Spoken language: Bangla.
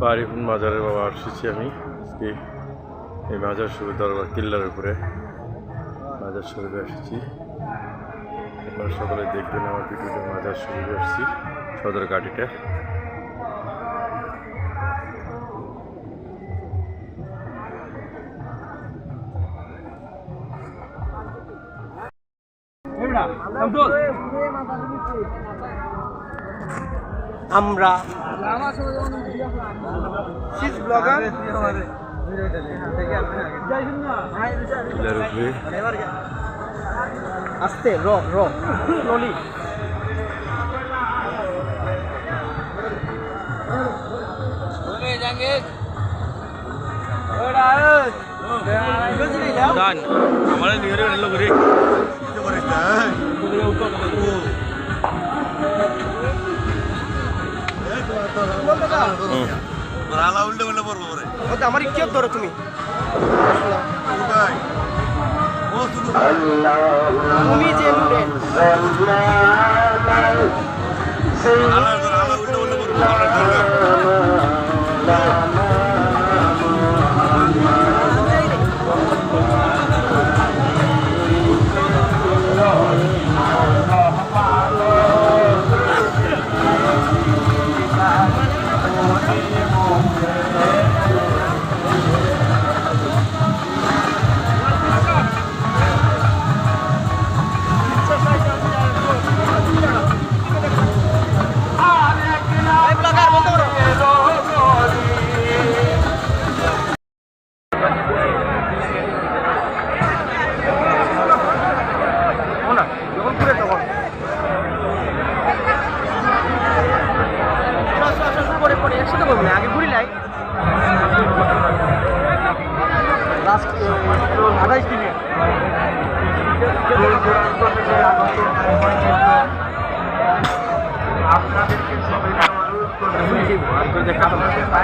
বারিফুন মাজারে বাবা আসছি আমি আজকে এই মাজার শরীফ দরবার কিল্লার উপরে মাজার শরীফে এসেছি। আপনারা সকলে দেখবেন আমার ভিডিওতে। মাজার শরীফে আসছি সদর ঘাটিটা। আমরা আস্তে র র নলি আমার নিয়ে গেল করে আমার কি ধরো তুমি তুমি যে আগে ঘুরি লাই 28 মিনিট আপনাদেরকে